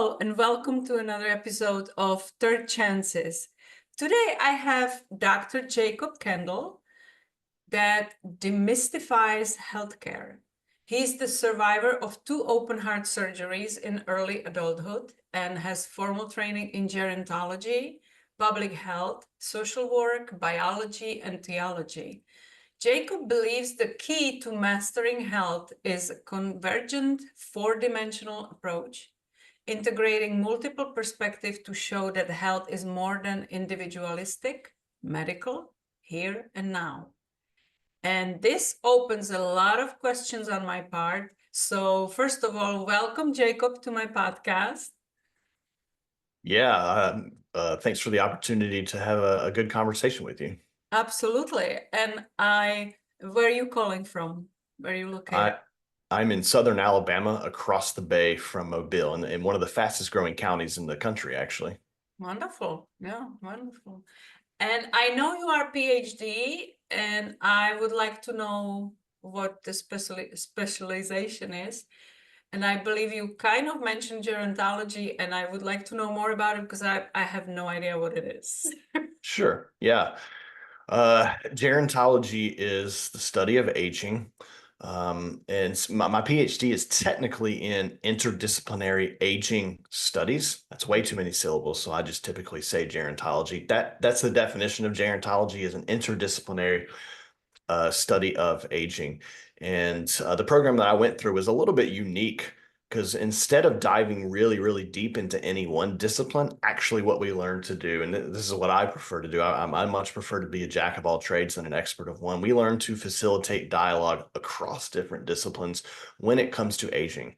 Hello, and welcome to another episode of Third Chances. Today I have Dr. Jacob Kendall that demystifies healthcare. He's the survivor of 2 open heart surgeries in early adulthood and has formal training in gerontology, public health, social work, biology, and theology. Jacob believes the key to mastering health is a convergent, four-dimensional approach, integrating multiple perspectives to show that health is more than individualistic, medical, here and now. And this opens a lot of questions on my part. So first of all, welcome, Jacob, to my podcast. Yeah, thanks for the opportunity to have a good conversation with you. Absolutely. And where are you calling from? Where are you located? I'm in southern Alabama, across the bay from Mobile, in one of the fastest growing counties in the country, actually. Wonderful. Yeah, wonderful. And I know you are PhD, and I would like to know what the specialization is. And I believe you kind of mentioned gerontology, and I would like to know more about it because I have no idea what it is. Sure, yeah. Gerontology is the study of aging. And my PhD is technically in interdisciplinary aging studies. That's way too many syllables, so I just typically say gerontology. That's the definition of gerontology, is an interdisciplinary study of aging. And the program that I went through was a little bit unique because instead of diving really, really deep into any one discipline, actually what we learned to do, and this is what I prefer to do, I much prefer to be a jack of all trades than an expert of one. We learn to facilitate dialogue across different disciplines when it comes to aging.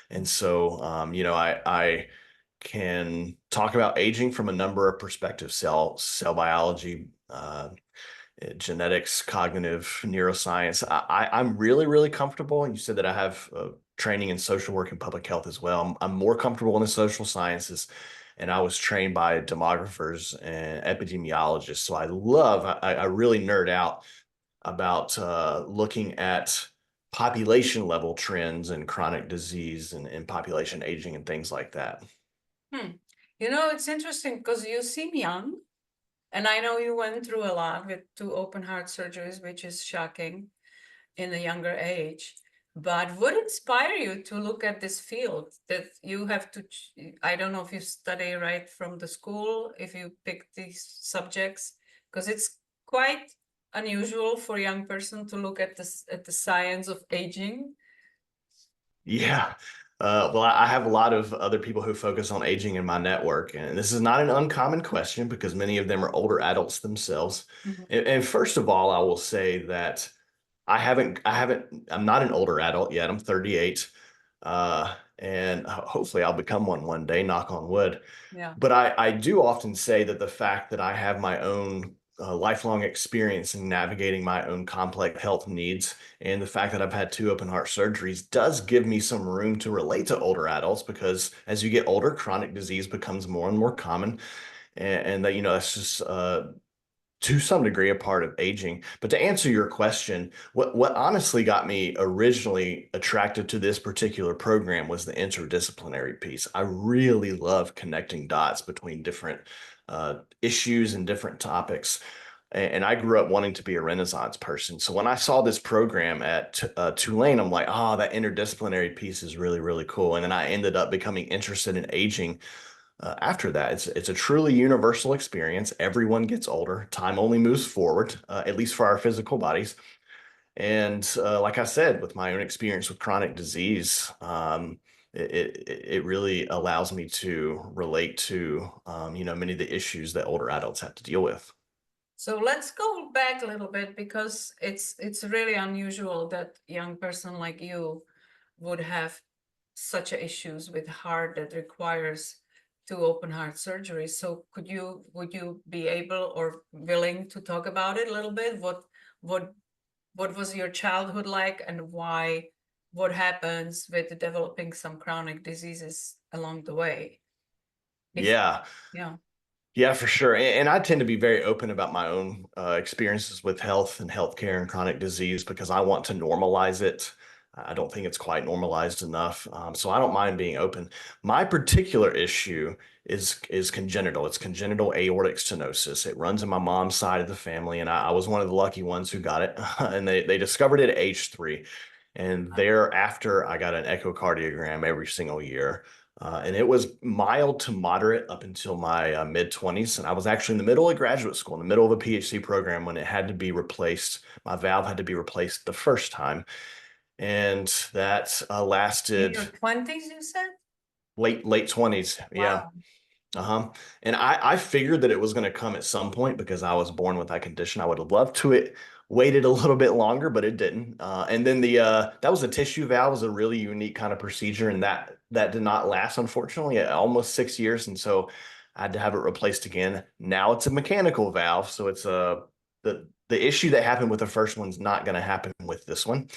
And so, I can talk about aging from a number of perspectives: cell biology, genetics, cognitive neuroscience. I'm really, really comfortable. And you said that I have training in social work and public health as well. I'm more comfortable in the social sciences, and I was trained by demographers and epidemiologists. So I really nerd out about looking at population level trends and chronic disease and population aging and things like that. You know, it's interesting because you seem young. And I know you went through a lot with 2 open heart surgeries, which is shocking in a younger age. But what inspired you to look at this field that you have to, I don't know if you study right from the school, if you pick these subjects, because it's quite unusual for a young person to look at this, at the science of aging. Yeah. Well, I have a lot of other people who focus on aging in my network, and this is not an uncommon question because many of them are older adults themselves. Mhm. And first of all, I will say that I'm not an older adult yet. I'm 38. And hopefully I'll become one day, knock on wood. Yeah. But I do often say that the fact that I have my own lifelong experience in navigating my own complex health needs, and the fact that I've had 2 open heart surgeries does give me some room to relate to older adults, because as you get older, chronic disease becomes more and more common. And that, that's just to some degree a part of aging. But to answer your question, what honestly got me originally attracted to this particular program was the interdisciplinary piece. I really love connecting dots between different issues and different topics. And I grew up wanting to be a Renaissance person. So when I saw this program at Tulane, I'm like, oh, that interdisciplinary piece is really, really cool. And then I ended up becoming interested in aging after that. It's a truly universal experience. Everyone gets older. Time only moves forward, at least for our physical bodies. And like I said, with my own experience with chronic disease, it really allows me to relate to many of the issues that older adults have to deal with. So let's go back a little bit because it's really unusual that young person like you would have such issues with heart that requires 2 open heart surgeries. So would you be able or willing to talk about it a little bit? What was your childhood like, and what happens with developing some chronic diseases along the way? If Yeah. yeah. Yeah, for sure. And I tend to be very open about my own experiences with health and healthcare and chronic disease because I want to normalize it. I don't think it's quite normalized enough. So I don't mind being open. My particular issue is congenital. It's congenital aortic stenosis. It runs in my mom's side of the family, and I was one of the lucky ones who got it. And they discovered it at age 3. And thereafter, I got an echocardiogram every single year. And it was mild to moderate up until my mid-20s. And I was actually in the middle of graduate school, in the middle of a PhD program when it had to be replaced. My valve had to be replaced the first time. And that In lasted your 20s, you said? late 20s. Yeah. Wow. Uh-huh. And I figured that it was going to come at some point because I was born with that condition. I would have loved to it waited a little bit longer, but it didn't. And then that was a tissue valve, was a really unique kind of procedure, and that did not last, unfortunately, almost 6 years. And so I had to have it replaced again. Now it's a mechanical valve, so it's the issue that happened with the first one's not going to happen with this one.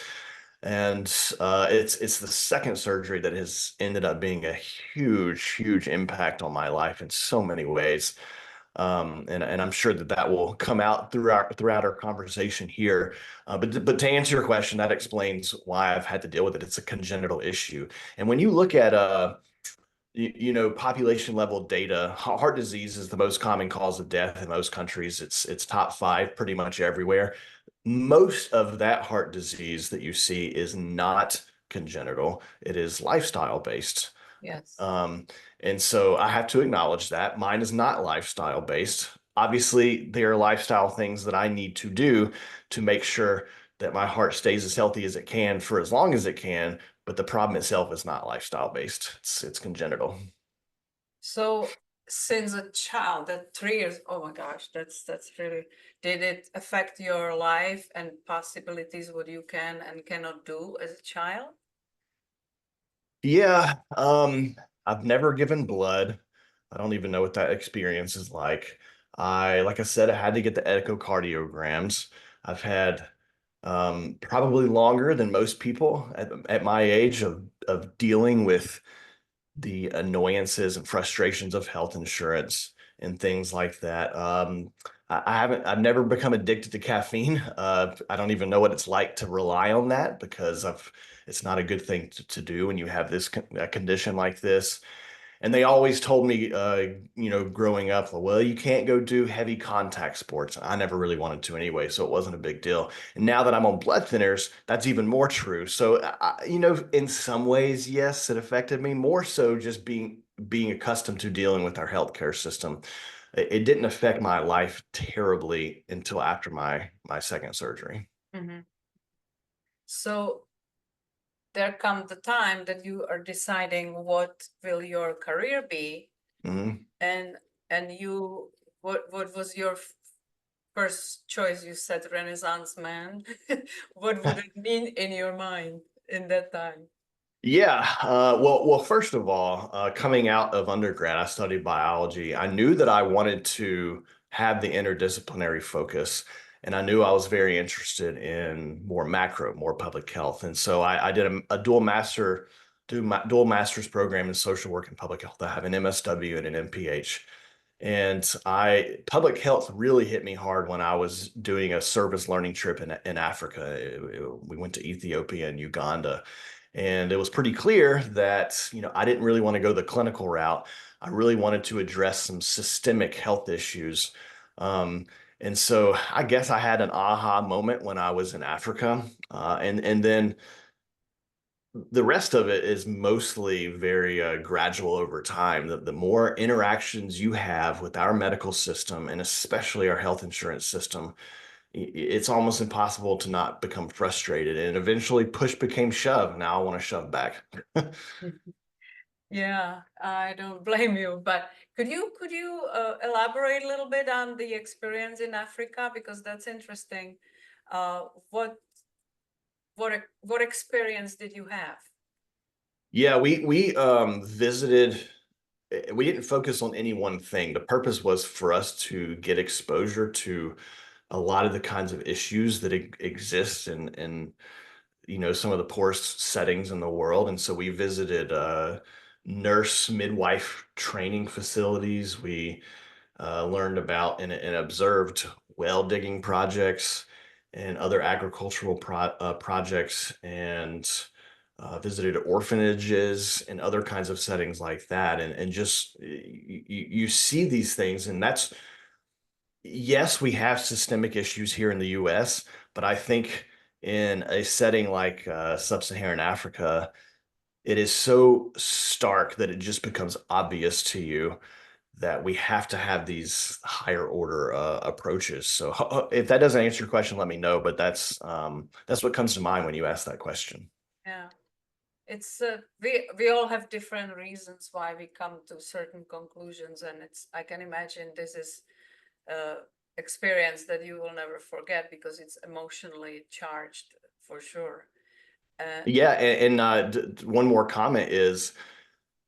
And it's the second surgery that has ended up being a huge impact on my life in so many ways. And I'm sure that will come out throughout our conversation here. But to answer your question, that explains why I've had to deal with it. It's a congenital issue. And when you look at population level data, heart disease is the most common cause of death in most countries. It's top 5 pretty much everywhere. Most of that heart disease that you see is not congenital. It is lifestyle based. Yes. Um, and so I have to acknowledge that mine is not lifestyle based. Obviously, there are lifestyle things that I need to do to make sure that my heart stays as healthy as it can for as long as it can. But the problem itself is not lifestyle based. It's congenital. So since a child at 3 years, oh my gosh, that's really, did it affect your life and possibilities, what you can and cannot do as a child? Yeah, I've never given blood. I don't even know what that experience is like. Like I said, I had to get the echocardiograms. I've had probably longer than most people at my age of dealing with the annoyances and frustrations of health insurance and things like that. I've never become addicted to caffeine. I don't even know what it's like to rely on that because it's not a good thing to do when you have a condition like this. And they always told me, growing up, well, you can't go do heavy contact sports. I never really wanted to anyway, so it wasn't a big deal. And now that I'm on blood thinners, that's even more true. So, in some ways, yes, it affected me more so just being accustomed to dealing with our healthcare system. It didn't affect my life terribly until after my second surgery. Mhm. So there comes the time that you are deciding what will your career be, Mhm. and you, what was your first choice? You said Renaissance man. What would it mean in your mind in that time? Yeah. Well, first of all, coming out of undergrad, I studied biology. I knew that I wanted to have the interdisciplinary focus, and I knew I was very interested in more macro, more public health. And so I did a dual master's program in social work and public health. I have an MSW and an MPH. And public health really hit me hard when I was doing a service learning trip in Africa. We went to Ethiopia and Uganda. And it was pretty clear that, I didn't really want to go the clinical route. I really wanted to address some systemic health issues. Um, and so I guess I had an aha moment when I was in Africa. And then the rest of it is mostly very gradual over time. The more interactions you have with our medical system and especially our health insurance system, it's almost impossible to not become frustrated. And eventually, push became shove. Now I want to shove back. Yeah, I don't blame you, but could you elaborate a little bit on the experience in Africa, because that's interesting. What what experience did you have? Yeah, we visited. We didn't focus on any one thing. The purpose was for us to get exposure to a lot of the kinds of issues that exist in some of the poorest settings in the world. And so we visited nurse midwife training facilities. We learned about and observed well digging projects. and other agricultural projects, and visited orphanages and other kinds of settings like that. And just you see these things, and that's, yes, we have systemic issues here in the US, but I think in a setting like sub-Saharan Africa, it is so stark that it just becomes obvious to you that we have to have these higher order approaches. So if that doesn't answer your question, let me know. But that's what comes to mind when you ask that question. Yeah. It's we all have different reasons why we come to certain conclusions, and I can imagine this is experience that you will never forget because it's emotionally charged for sure. Yeah, and one more comment is,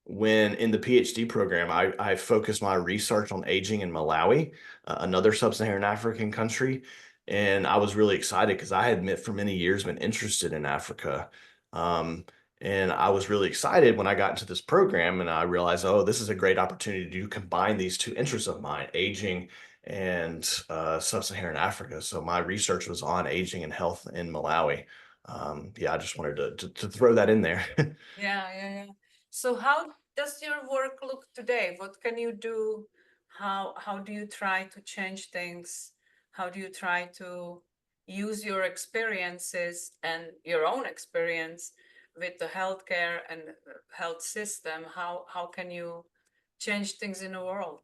when in the PhD program, I focused my research on aging in Malawi, another sub-Saharan African country. And I was really excited because I had for many years been interested in Africa. Um, and I was really excited when I got into this program and I realized, oh, this is a great opportunity to combine these two interests of mine, aging and sub-Saharan Africa. So my research was on aging and health in Malawi. Yeah, I just wanted to throw that in there. Yeah. So how does your work look today? What can you do? How do you try to change things? How do you try to use your experiences and your own experience with the healthcare and health system? How can you change things in the world?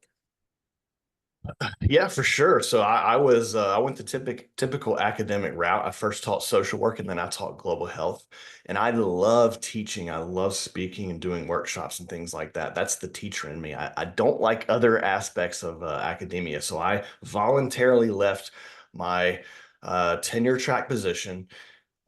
Yeah, for sure. So I went the typical academic route. I first taught social work and then I taught global health. And I love teaching. I love speaking and doing workshops and things like that. That's the teacher in me. I don't like other aspects of academia. So I voluntarily left my tenure track position,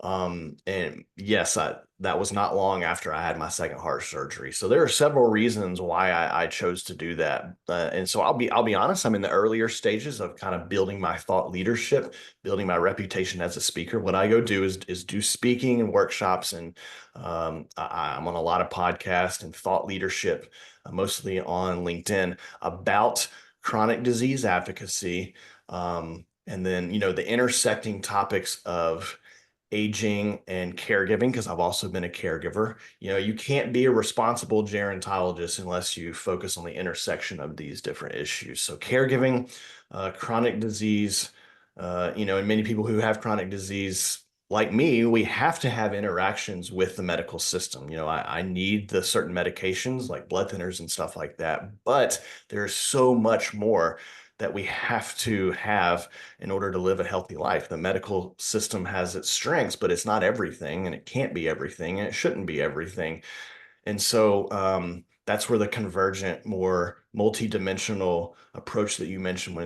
and yes, that was not long after I had my second heart surgery. So there are several reasons why I chose to do that. And so I'll be honest, I'm in the earlier stages of kind of building my thought leadership, building my reputation as a speaker. What I go do is do speaking and workshops, and I'm on a lot of podcasts and thought leadership, mostly on LinkedIn, about chronic disease advocacy. And then, the intersecting topics of aging and caregiving, because I've also been a caregiver. You can't be a responsible gerontologist unless you focus on the intersection of these different issues. So caregiving, chronic disease, and many people who have chronic disease like me, we have to have interactions with the medical system. I need the certain medications like blood thinners and stuff like that, but there's so much more that we have to have in order to live a healthy life. The medical system has its strengths, but it's not everything, and it can't be everything, and it shouldn't be everything. And so that's where the convergent, more multidimensional approach that you mentioned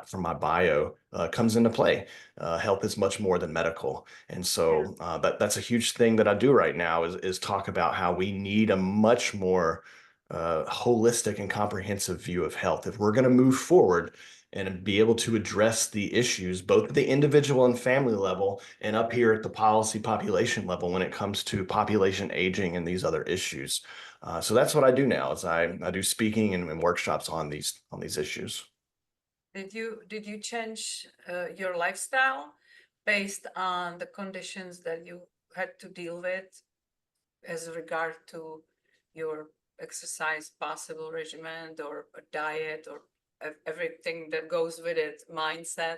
from my bio comes into play. Health is much more than medical, and Yeah. so that's a huge thing that I do right now is talk about how we need a much more holistic and comprehensive view of health if we're going to move forward and be able to address the issues both at the individual and family level and up here at the policy population level when it comes to population aging and these other issues. So that's what I do now is I do speaking and workshops on these issues. Did you change your lifestyle based on the conditions that you had to deal with as regard to your exercise possible regimen or a diet or everything that goes with it, mindset?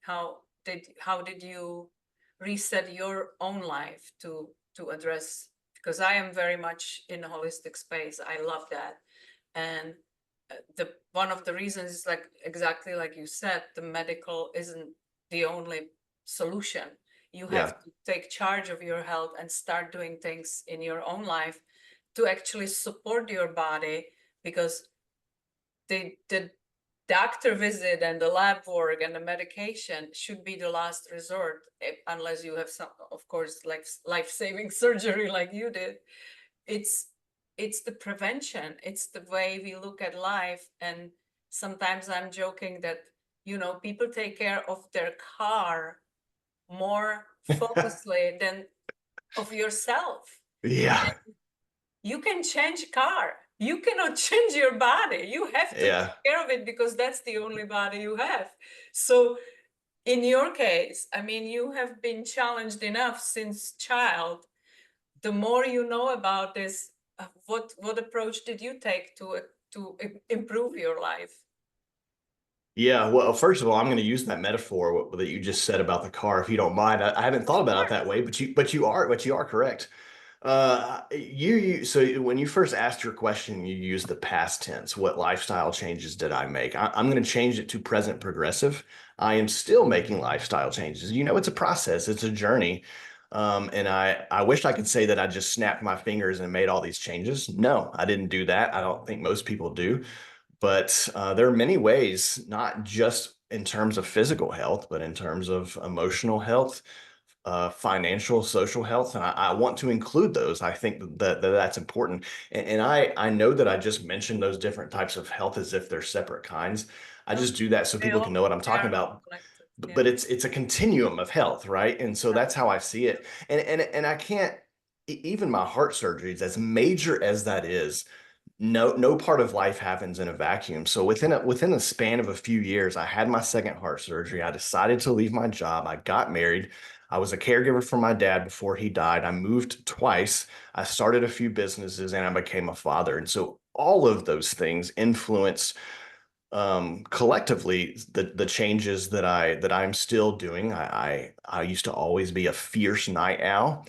How did you reset your own life to address? Because I am very much in a holistic space. I love that. And the one of the reasons is like exactly like you said, the medical isn't the only solution. You have Yeah. to take charge of your health and start doing things in your own life to actually support your body, because the doctor visit and the lab work and the medication should be the last resort, unless you have some, of course, like life-saving surgery like you did. It's the prevention, it's the way we look at life. And sometimes I'm joking that people take care of their car more focusedly than of yourself. Yeah. You can change car, you cannot change your body. You have to Yeah. take care of it because that's the only body you have. So in your case, I mean, you have been challenged enough since child. The more you know about this, what approach did you take to improve your life? Yeah, well, first of all, I'm going to use that metaphor that you just said about the car, if you don't mind. I haven't thought about it that way, but you are correct. So when you first asked your question, you used the past tense. What lifestyle changes did I make? I'm going to change it to present progressive. I am still making lifestyle changes. You know, it's a process, it's a journey. And I wish I could say that I just snapped my fingers and made all these changes. No, I didn't do that. I don't think most people do. But there are many ways, not just in terms of physical health, but in terms of emotional health, financial, social health, and I want to include those. I think that's important. And I know that I just mentioned those different types of health as if they're separate kinds. I No, just do that so people can know what I'm they talking are about. connected. But Yeah. it's a continuum of health, right? And so that's how I see it. And I can't even my heart surgeries, as major as that is, no part of life happens in a vacuum. So within a span of a few years, I had my second heart surgery. I decided to leave my job. I got married. I was a caregiver for my dad before he died. I moved twice. I started a few businesses and I became a father. And so all of those things influence collectively the changes that I'm still doing. I used to always be a fierce night owl.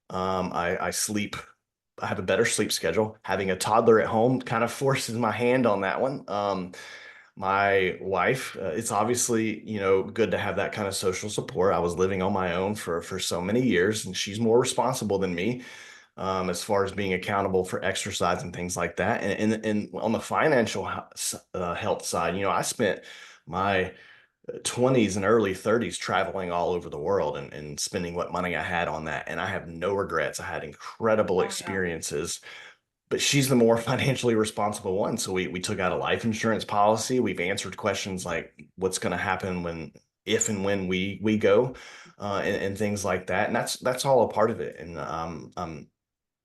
I sleep. I have a better sleep schedule. Having a toddler at home kind of forces my hand on that one. My wife, it's obviously, good to have that kind of social support. I was living on my own for so many years, and she's more responsible than me as far as being accountable for exercise and things like that. And on the financial health side, I spent my 20s and early 30s traveling all over the world and spending what money I had on that. And I have no regrets. I had incredible Oh yeah. experiences, but she's the more financially responsible one. So we took out a life insurance policy. We've answered questions like what's going to happen if and when we go, and things like that. And that's all a part of it. And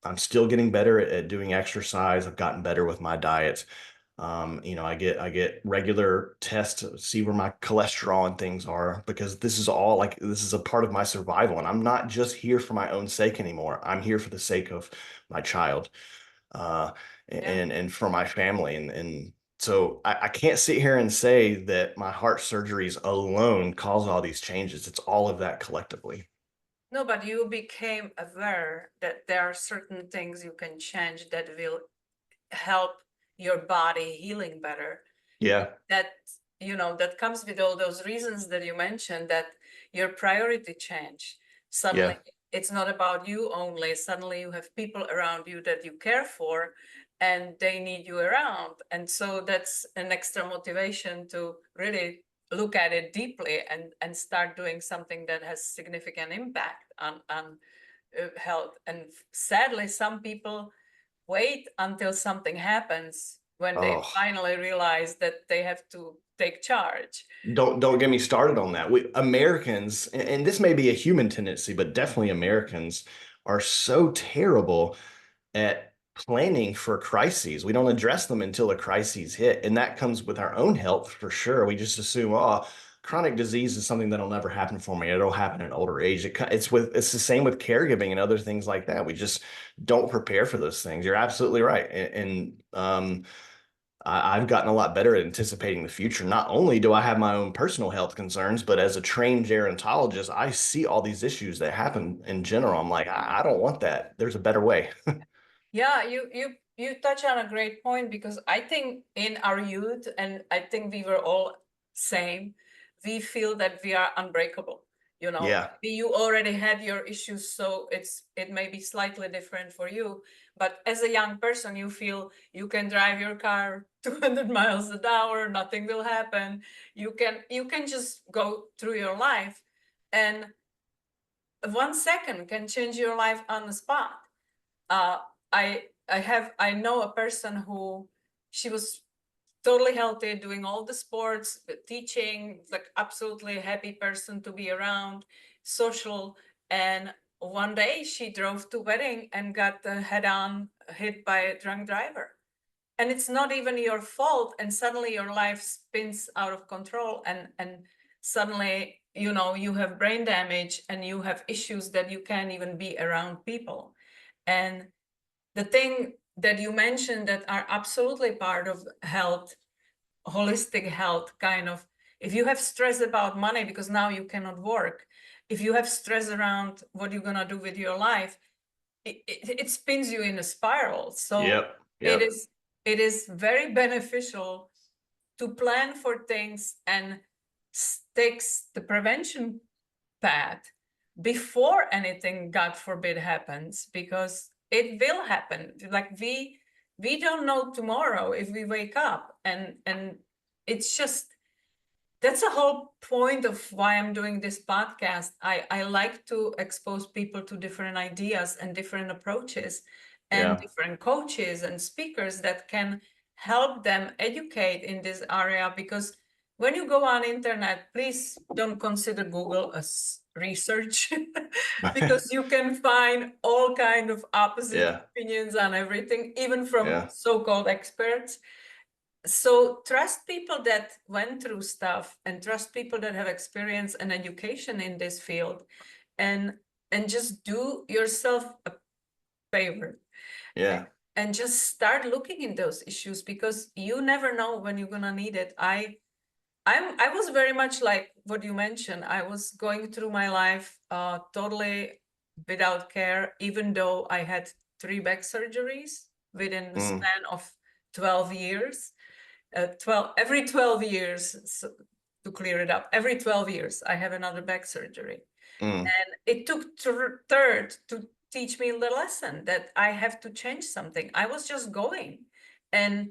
I'm still getting better at doing exercise. I've gotten better with my diet. I get regular tests to see where my cholesterol and things are, because this is a part of my survival. And I'm not just here for my own sake anymore. I'm here for the sake of my child, uh, Yeah. and for my family. And so I can't sit here and say that my heart surgeries alone cause all these changes. It's all of that collectively. No, but you became aware that there are certain things you can change that will help your body healing better. Yeah, That, that comes with all those reasons that you mentioned, that your priority change. Suddenly, yeah. it's not about you only. Suddenly you have people around you that you care for and they need you around. And so that's an extra motivation to really look at it deeply and start doing something that has significant impact on health. And sadly, some people wait until something happens when they Oh. finally realize that they have to take charge. Don't get me started on that. We Americans, and this may be a human tendency, but definitely Americans are so terrible at planning for crises. We don't address them until a crises hit, and that comes with our own health for sure. We just assume, oh, chronic disease is something that'll never happen for me. It'll happen in older age. It's the same with caregiving and other things like that. We just don't prepare for those things. You're absolutely right, and I've gotten a lot better at anticipating the future. Not only do I have my own personal health concerns, but as a trained gerontologist, I see all these issues that happen in general. I'm like, I don't want that. There's a better way. Yeah, you touch on a great point, because I think in our youth, and I think we were all same, we feel that we are unbreakable. Yeah, You already had your issues, so it may be slightly different for you. But as a young person, you feel you can drive your car 200 miles an hour, nothing will happen. You can just go through your life, and 1 second can change your life on the spot. uh, I know a person who, she was totally healthy, doing all the sports, teaching, like absolutely happy person to be around, social. And one day she drove to wedding and got head on hit by a drunk driver. And it's not even your fault. And suddenly your life spins out of control. And suddenly you have brain damage and you have issues that you can't even be around people. And the thing that you mentioned that are absolutely part of health, holistic health, kind of, if you have stress about money because now you cannot work, if you have stress around what you're going to do with your life, it spins you in a spiral. So Yep. it is very beneficial to plan for things and takes the prevention path before anything, God forbid, happens, because it will happen. Like we don't know tomorrow if we wake up, and it's just, that's the whole point of why I'm doing this podcast. I like to expose people to different ideas and different approaches and Yeah. different coaches and speakers that can help them educate in this area. Because when you go on internet, please don't consider Google as research because you can find all kind of opposite Yeah. opinions on everything, even from Yeah. so-called experts. So trust people that went through stuff, and trust people that have experience and education in this field, and just do yourself a favor Yeah. and just start looking in those issues, because you never know when you're gonna need it. I was very much like what you mentioned. I was going through my life totally without care, even though I had 3 back surgeries within the Mm, span of 12 years. 12 every 12 years, so, to clear it up, every 12 years I have another back surgery. mm, And it took third to teach me the lesson that I have to change something. I was just going, and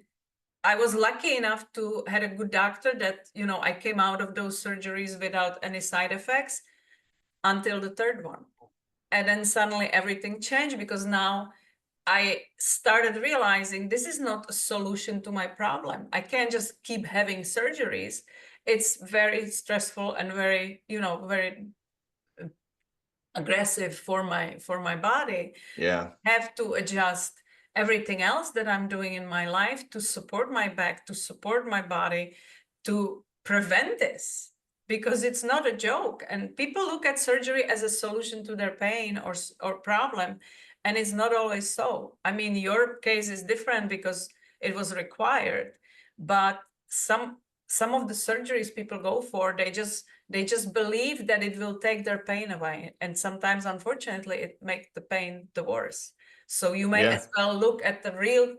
I was lucky enough to had a good doctor that, I came out of those surgeries without any side effects until the third one. And then suddenly everything changed, because now I started realizing this is not a solution to my problem. I can't just keep having surgeries. It's very stressful and very, very aggressive for my body. yeah. Have to adjust everything else that I'm doing in my life to support my back, to support my body, to prevent this, because it's not a joke. And people look at surgery as a solution to their pain or problem, and it's not always so. I mean, your case is different because it was required, but some of the surgeries people go for, they just believe that it will take their pain away, and sometimes, unfortunately, it makes the pain the worse. So you may Yeah. as well look at the real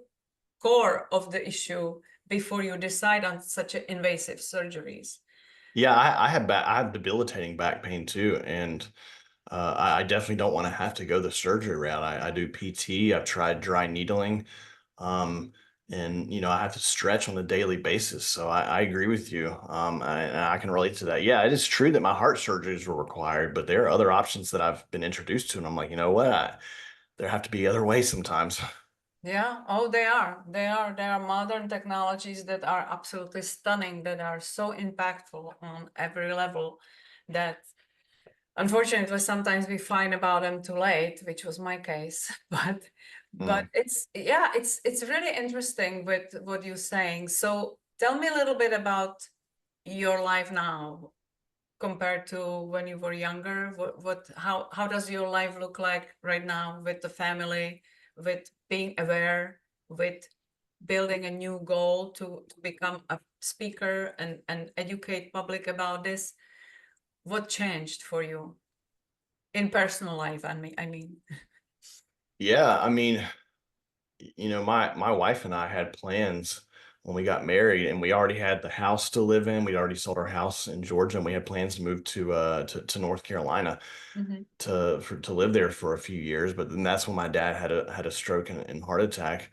core of the issue before you decide on such invasive surgeries. Yeah. I have debilitating back pain too. And I definitely don't want to have to go the surgery route. I do PT. I've tried dry needling. Um, and I have to stretch on a daily basis. So I agree with you. And I can relate to that. Yeah, it is true that my heart surgeries were required, but there are other options that I've been introduced to. And I'm like, you know what? There have to be other ways sometimes. Yeah, oh, there are modern technologies that are absolutely stunning, that are so impactful on every level, that unfortunately sometimes we find about them too late, which was my case. But Mm. it's really interesting with what you're saying. So tell me a little bit about your life now compared to when you were younger. How does your life look like right now, with the family, with being aware, with building a new goal to become a speaker and educate public about this? What changed for you in personal life? I mean. Yeah, I mean, my wife and I had plans when we got married, and we already had the house to live in. We'd already sold our house in Georgia, and we had plans to move to North Carolina Mhm. to live there for a few years. But then that's when my dad had a stroke and heart attack,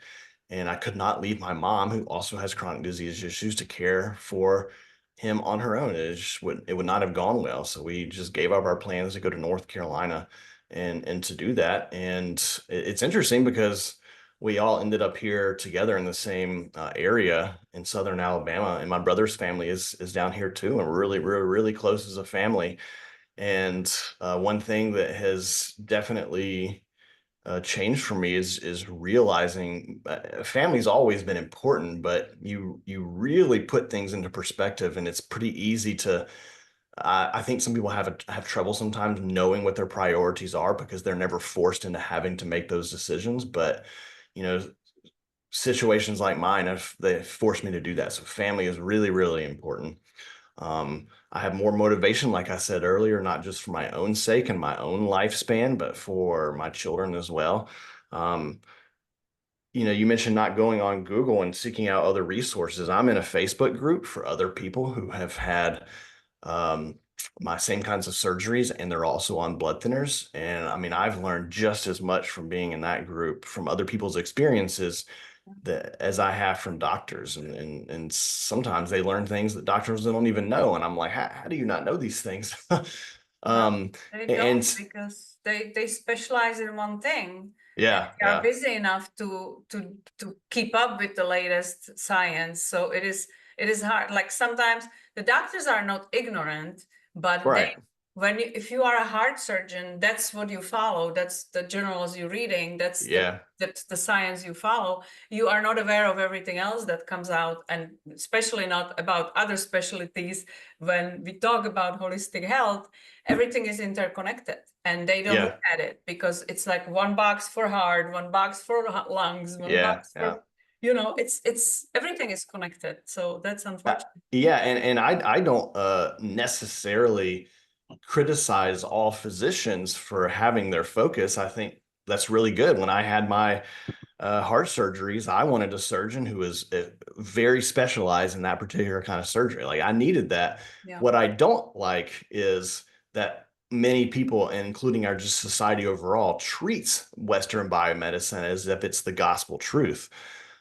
and I could not leave my mom, who also has chronic disease issues, to care for him on her own. It would not have gone well. So we just gave up our plans to go to North Carolina and to do that. And it's interesting because we all ended up here together in the same area in Southern Alabama, and my brother's family is down here too, and we're really close as a family. And one thing that has definitely changed for me is realizing family's always been important, but you really put things into perspective, and it's pretty easy to I think some people have trouble sometimes knowing what their priorities are because they're never forced into having to make those decisions. But you know, situations like mine have they forced me to do that. So family is really, really important. I have more motivation, like I said earlier, not just for my own sake and my own lifespan, but for my children as well. Um, you mentioned not going on Google and seeking out other resources. I'm in a Facebook group for other people who have had um, my same kinds of surgeries, and they're also on blood thinners. And I mean, I've learned just as much from being in that group, from other people's experiences, that as I have from doctors. And sometimes they learn things that doctors don't even know. And I'm like, how do you not know these things? No, um, they don't, and because they specialize in one thing, and yeah, they are yeah, busy enough to keep up with the latest science. So it is hard. Like sometimes the doctors are not ignorant, but they, right. if you are a heart surgeon, that's what you follow. That's the journals you're reading. Yeah, That's the science you follow. You are not aware of everything else that comes out, and especially not about other specialties. When we talk about holistic health, everything is interconnected, and they don't yeah, look at it because it's like one box for heart, one box for lungs, one yeah, box yeah. for, it's everything is connected. So that's Uh, unfortunate. yeah, and I don't necessarily criticize all physicians for having their focus. I think that's really good. When I had my heart surgeries, I wanted a surgeon who was very specialized in that particular kind of surgery. Like I needed that. Yeah. What I don't like is that many people, including our just society overall, treats Western biomedicine as if it's the gospel truth.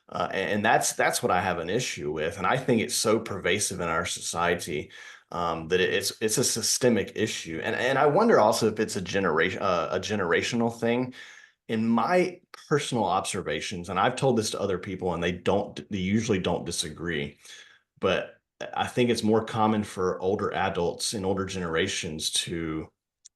And that's what I have an issue with, and I think it's so pervasive in our society that it's a systemic issue, and I wonder also if it's a generational thing. In my personal observations, and I've told this to other people, and they usually don't disagree, but I think it's more common for older adults in older generations to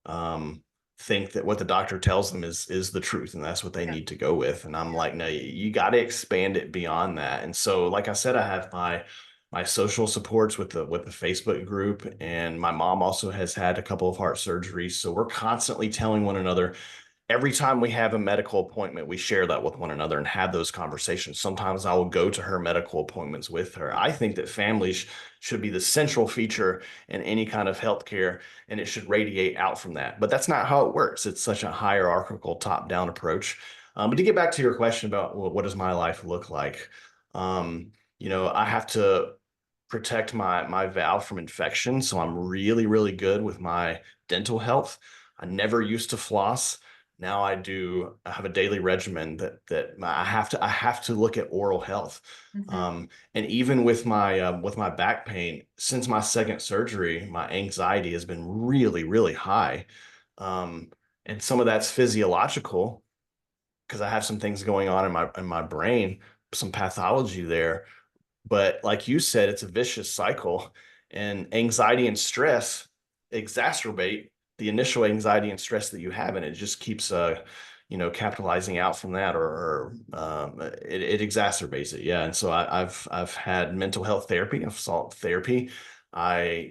um, think that what the doctor tells them is the truth, and that's what they Yeah. need to go with. And I'm like, no, you got to expand it beyond that. And so, like I said, I have my social supports with the Facebook group, and my mom also has had a couple of heart surgeries. So we're constantly telling one another every time we have a medical appointment, we share that with one another and have those conversations. Sometimes I will go to her medical appointments with her. I think that families should be the central feature in any kind of healthcare, and it should radiate out from that. But that's not how it works. It's such a hierarchical top-down approach. But to get back to your question about, well, what does my life look like? I have to protect my valve from infection, so I'm really, really good with my dental health. I never used to floss. Now I do. I have a daily regimen that I have to look at oral health. Mhm. And even with my back pain, since my second surgery, my anxiety has been really, really high. Um, and some of that's physiological because I have some things going on in my brain, some pathology there. But like you said, it's a vicious cycle, and anxiety and stress exacerbate the initial anxiety and stress that you have, and it just keeps capitalizing out from that, or it exacerbates it. Yeah, and so I've had mental health therapy, I've sought therapy. I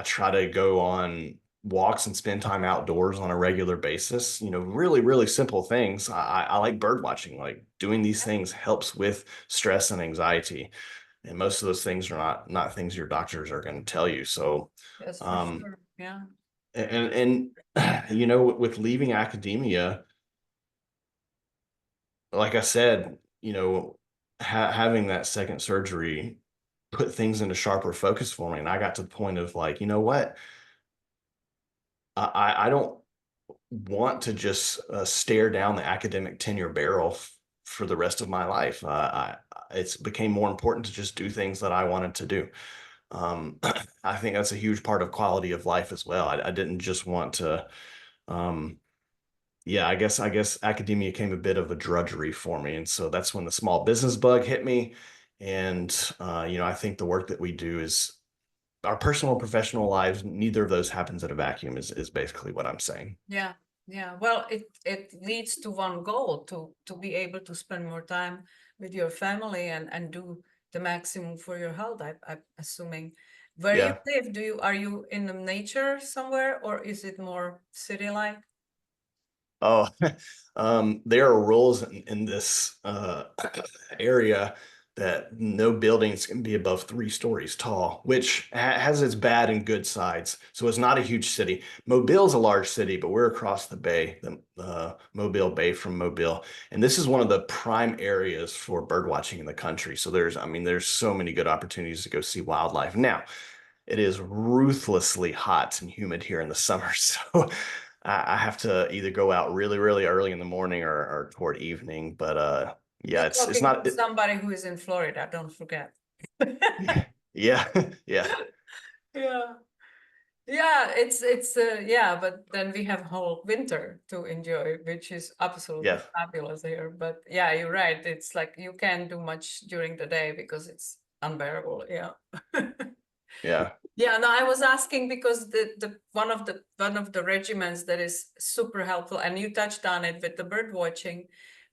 try to go on walks and spend time outdoors on a regular basis. Really, really simple things. I like bird watching. Like doing these things helps with stress and anxiety, and most of those things are not things your doctors are going to tell you. So Yes, for um sure. Yeah. and with leaving academia, like I said, having that second surgery put things into sharper focus for me, and I got to the point of like, you know what, I don't want to just stare down the academic tenure barrel for the rest of my life. It's became more important to just do things that I wanted to do. um, I think that's a huge part of quality of life as well. I didn't just want to, um, yeah, I guess academia became a bit of a drudgery for me, and so that's when the small business bug hit me. And I think the work that we do is our personal and professional lives. Neither of those happens in a vacuum. Is basically what I'm saying. Yeah. Yeah. Well, it leads to one goal, to be able to spend more time with your family and do the maximum for your health, I'm assuming. Where you Yeah. live, are you in the nature somewhere, or is it more city-like? Oh, there are rules in this area that no buildings can be above 3 stories tall, which has its bad and good sides. So it's not a huge city. Mobile's a large city, but we're across the bay, the Mobile Bay from Mobile. And this is one of the prime areas for bird watching in the country. So I mean, there's so many good opportunities to go see wildlife. Now, it is ruthlessly hot and humid here in the summer. So I have to either go out really, really early in the morning or toward evening. But yeah, You're it's talking not to somebody who is in Florida, don't forget. yeah, yeah, Yeah. Yeah, it's yeah, but then we have whole winter to enjoy, which is absolutely yeah, fabulous here. But yeah, you're right. It's like you can't do much during the day because it's unbearable. Yeah. yeah, Yeah, no, I was asking because the one of the regimens that is super helpful, and you touched on it with the bird watching,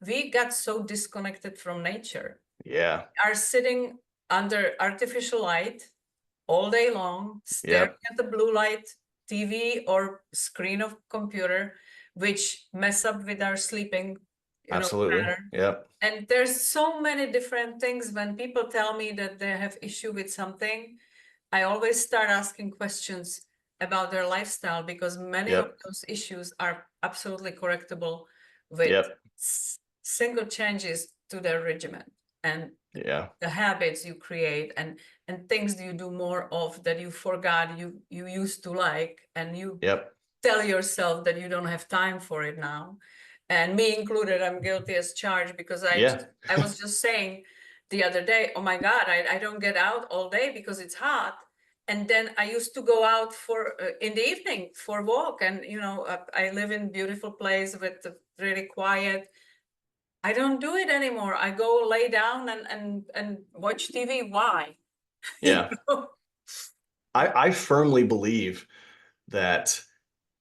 we got so disconnected from nature. yeah, Are sitting under artificial light all day long, staring yep, at the blue light TV or screen of computer, which mess up with our sleeping, absolutely, pattern. yep, And there's so many different things. When people tell me that they have issue with something, I always start asking questions about their lifestyle, because many of yep, those issues are absolutely correctable with yep, single changes to their regimen and yeah, the habits you create, and things you do more of that you forgot you used to like, and you yep, tell yourself that you don't have time for it now. And me included, I'm guilty as charged, because yeah, I was just saying the other day, oh my God, I don't get out all day because it's hot. And then I used to go out for in the evening for walk, and I live in beautiful place with really quiet. I don't do it anymore. I go lay down and watch TV. Why? You yeah. know? I firmly believe that,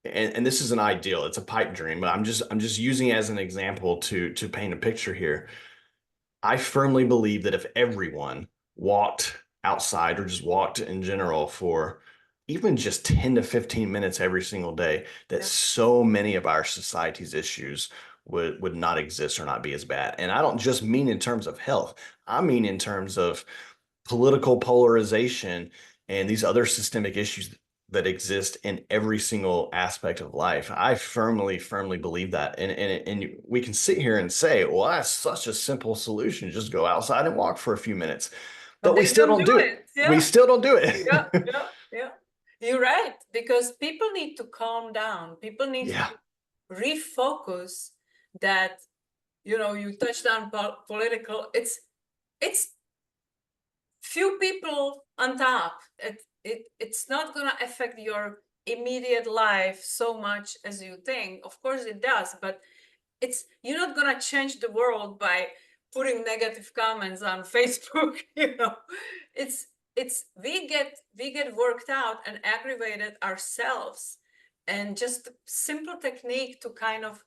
and this is an ideal, it's a pipe dream, but I'm just using it as an example to paint a picture here. I firmly believe that if everyone walked outside or just walked in general for even just 10 to 15 minutes every single day, that Yeah. so many of our society's issues would not exist or not be as bad. And I don't just mean in terms of health. I mean in terms of political polarization and these other systemic issues that exist in every single aspect of life. I firmly, firmly believe that. And we can sit here and say, well, that's such a simple solution. Just go outside and walk for a few minutes. But But we they still don't don't do do it. it. We Yeah. still don't do Yeah. it. Yeah. Yeah. You're right. Because people need to calm down. People need Yeah, to refocus that, you touched on political. It's few people on top. It's not gonna affect your immediate life so much as you think. Of course it does, but you're not gonna change the world by putting negative comments on Facebook. It's we get worked out and aggravated ourselves, and just a simple technique to kind of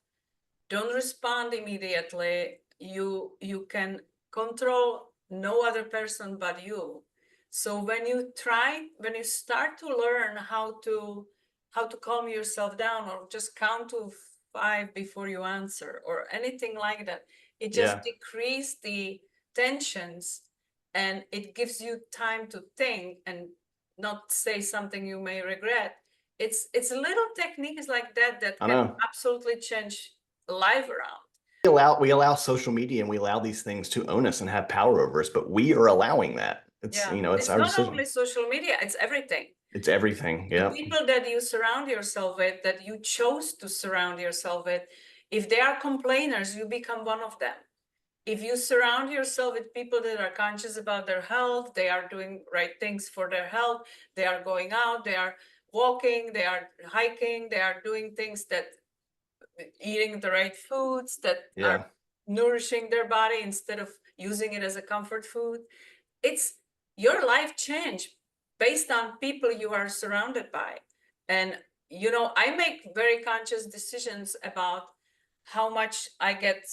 don't respond immediately. You can control no other person but you. So when you start to learn how to calm yourself down, or just count to 5 before you answer or anything like that, it just yeah, decreases the tensions, and it gives you time to think and not say something you may regret. It's little techniques like that that I can know. absolutely change life around. We allow social media and we allow these things to own us and have power over us, but we are allowing that. It's, Yeah, it's it's our not decision. only social media, it's everything. It's everything. The Yep. people that you surround yourself with, that you chose to surround yourself with, if they are complainers, you become one of them. If you surround yourself with people that are conscious about their health, they are doing right things for their health, they are going out, they are walking, they are hiking, they are doing things that eating the right foods that are Yeah. nourishing their body instead of using it as a comfort food. It's your life change based on people you are surrounded by. And I make very conscious decisions about how much I get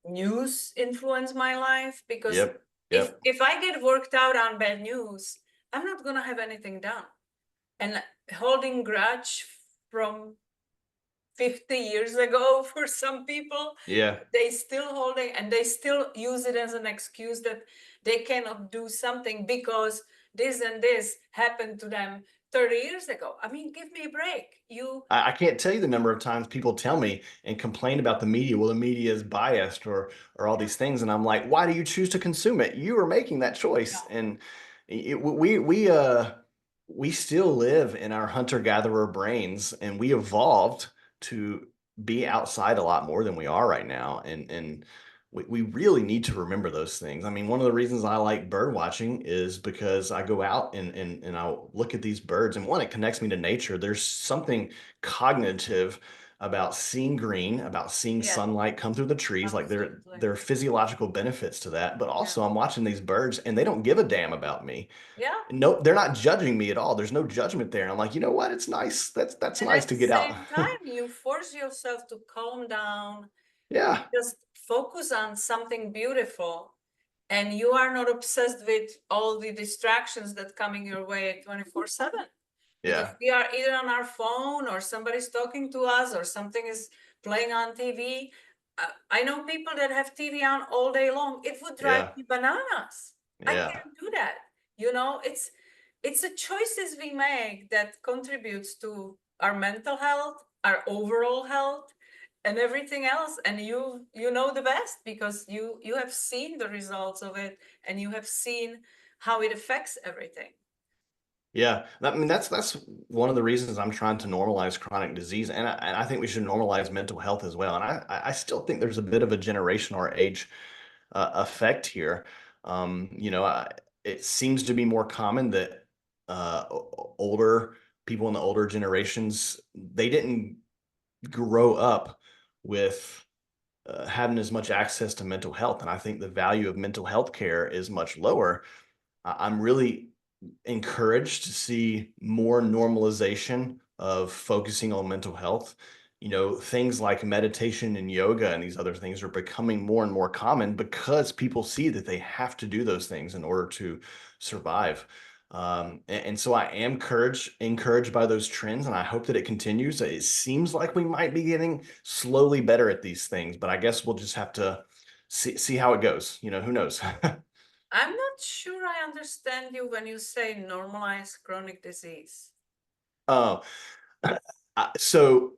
news influence my life, because Yep. if Yep. if I get worked out on bad news, I'm not gonna have anything done. And holding grudge from 50 years ago for some people, Yeah. they still holding and they still use it as an excuse that they cannot do something because this and this happened to them 30 years ago. I mean, give me a break. I can't tell you the number of times people tell me and complain about the media. Well, the media is biased or all Yeah, these things, and I'm like, why do you choose to consume it? You are making that choice, yeah, and we still live in our hunter-gatherer brains, and we evolved to be outside a lot more than we are right now, and we really need to remember those things. I mean, one of the reasons I like bird watching is because I go out and I'll look at these birds, and one, it connects me to nature. There's something cognitive about seeing green, about seeing yes, sunlight come through the trees. Like absolutely. there are physiological benefits to that. But Yeah, also I'm watching these birds and they don't give a damn about me. yeah. No, they're not judging me at all. There's no judgment there. And I'm like, you know what? It's nice. That's And nice at to the get out. same time, you force yourself to calm down and Yeah. just focus on something beautiful. And you are not obsessed with all the distractions that coming your way 24/7. Because Yeah. we are either on our phone or somebody's talking to us or something is playing on TV. I know people that have TV on all day long. It would drive Yeah. me bananas. I Yeah. can't do that. You know, it's the choices we make that contributes to our mental health, our overall health, and everything else. And you know the best because you have seen the results of it and you have seen how it affects everything. Yeah, I mean that's one of the reasons I'm trying to normalize chronic disease, and I think we should normalize mental health as well. And I still think there's a bit of a generation or age effect here. You know, it seems to be more common that older people in the older generations, they didn't grow up with having as much access to mental health, and I think the value of mental health care is much lower. I'm really encouraged to see more normalization of focusing on mental health. You know, things like meditation and yoga and these other things are becoming more and more common because people see that they have to do those things in order to survive. And so I am encouraged by those trends, and I hope that it continues. It seems like we might be getting slowly better at these things, but I guess we'll just have to see how it goes. You know, who knows? I'm not sure I understand you when you say normalize chronic disease. Oh, so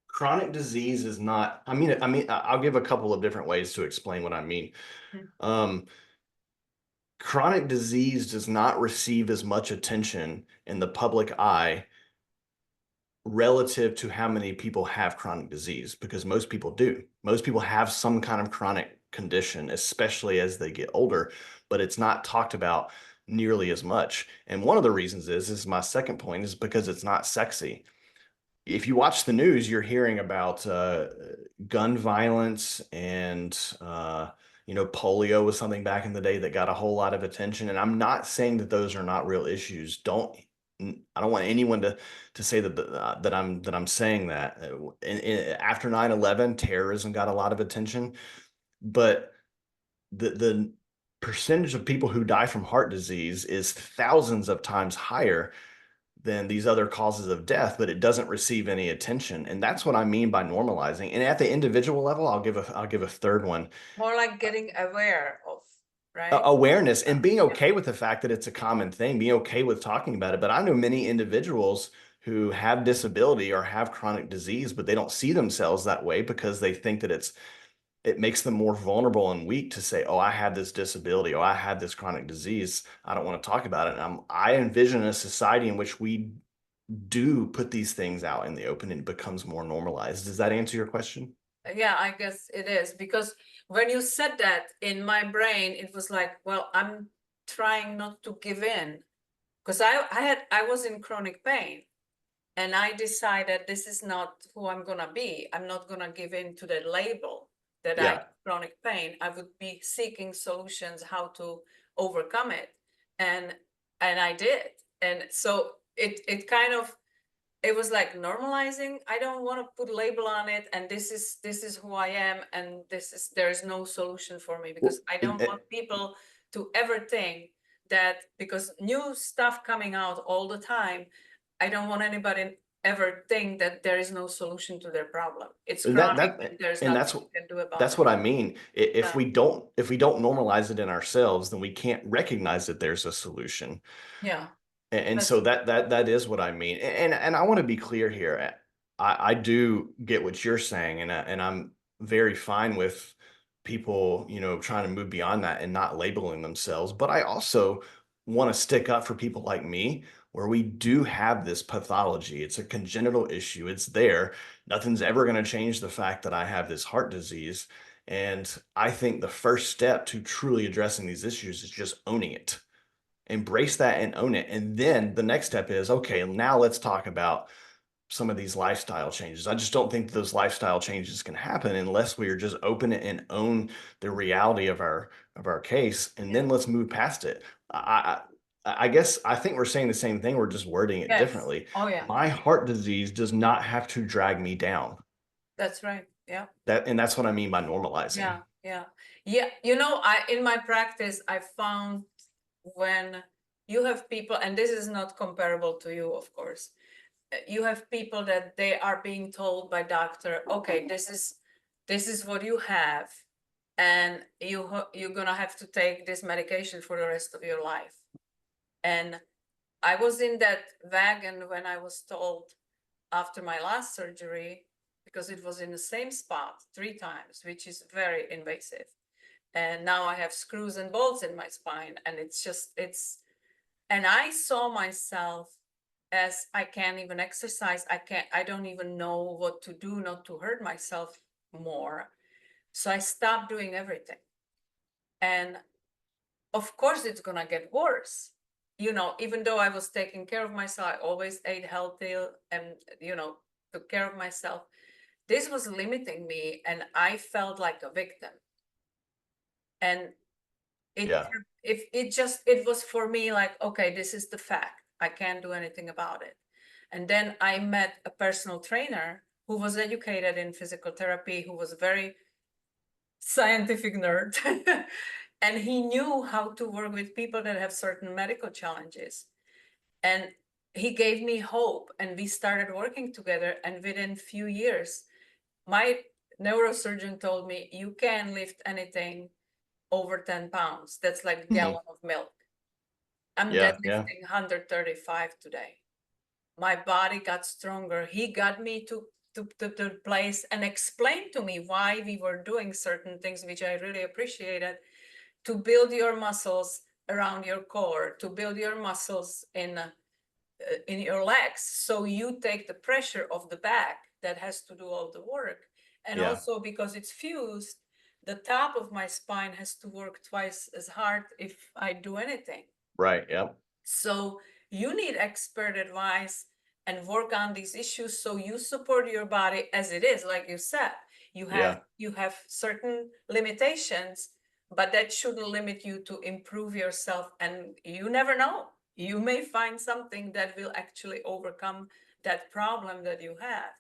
chronic disease is not, I'll give a couple of different ways to explain what I mean. Mhm. Um, Chronic disease does not receive as much attention in the public eye relative to how many people have chronic disease, because most people do. Most people have some kind of chronic condition, especially as they get older, but it's not talked about nearly as much. And one of the reasons is, this is my second point, is because it's not sexy. If you watch the news, you're hearing about gun violence and polio was something back in the day that got a whole lot of attention. And I'm not saying that those are not real issues. I don't want anyone to say that I'm saying that. After 9/11, terrorism got a lot of attention, but the percentage of people who die from heart disease is thousands of times higher than these other causes of death, but it doesn't receive any attention. And that's what I mean by normalizing. And at the individual level, I'll give a third one. More like getting aware of, right? Awareness and being Yeah. okay with the fact that it's a common thing, being okay with talking about it. But I know many individuals who have disability or have chronic disease, but they don't see themselves that way because they think that it makes them more vulnerable and weak to say, oh, I have this disability, or I have this chronic disease. I don't want to talk about it. And I envision a society in which we do put these things out in the open and it becomes more normalized. Does that answer your question? Yeah, I guess it is because when you said that in my brain, it was like, well, I'm trying not to give in because I was in chronic pain and I decided this is not who I'm gonna be. I'm not gonna give in to the label that I Yeah. have chronic pain. I would be seeking solutions how to overcome it. And I did. And so it kind of it was like normalizing. I don't want to put a label on it and this is who I am and there's no solution for me because Well, I don't want people to ever think that because new stuff coming out all the time, I don't want anybody ever think that there is no solution to their problem. It's And that chronic that and there's and nothing you can do about that's it. what I mean. If Yeah. we don't normalize it in ourselves, then we can't recognize that there's a solution. Yeah. And That's so that is what I mean. And I want to be clear here. I do get what you're saying, and I'm very fine with people, trying to move beyond that and not labeling themselves. But I also want to stick up for people like me, where we do have this pathology. It's a congenital issue. It's there. Nothing's ever going to change the fact that I have this heart disease. And I think the first step to truly addressing these issues is just owning it. Embrace that and own it. And then the next step is, okay, now let's talk about some of these lifestyle changes. I just don't think those lifestyle changes can happen unless we are just open and own the reality of our case, and yeah. then let's move past it. I guess I think we're saying the same thing. We're just wording it Yes. differently. Oh yeah. My heart disease does not have to drag me down. That's right. Yeah. That's what I mean by normalizing. Yeah. Yeah. Yeah. I in my practice I found when you have people, and this is not comparable to you, of course. You have people that they are being told by doctor, okay, this is what you have, and you're gonna have to take this medication for the rest of your life. And I was in that wagon when I was told after my last surgery, because it was in the same spot 3 times, which is very invasive. And now I have screws and bolts in my spine, and and I saw myself as I can't even exercise. I don't even know what to do not to hurt myself more. So I stopped doing everything. And of course it's gonna get worse. Even though I was taking care of myself, I always ate healthy and, took care of myself. This was limiting me and I felt like a victim. And it Yeah. if it was for me like, okay, this is the fact. I can't do anything about it. And then I met a personal trainer who was educated in physical therapy, who was a very scientific nerd. And he knew how to work with people that have certain medical challenges. And he gave me hope and we started working together. And within few years, my neurosurgeon told me, you can lift anything over 10 pounds. That's like a Mhm. gallon of milk. I'm Yeah. Yeah. deadlifting 135 today. My body got stronger. He got me to the place and explained to me why we were doing certain things, which I really appreciated, to build your muscles around your core, to build your muscles in your legs. So you take the pressure of the back that has to do all the work. And Yeah. also because it's fused, the top of my spine has to work twice as hard if I do anything. Right. Yep. So you need expert advice and work on these issues so you support your body as it is. Like you said, Yeah. you have certain limitations, but that shouldn't limit you to improve yourself. And you never know, you may find something that will actually overcome that problem that you have.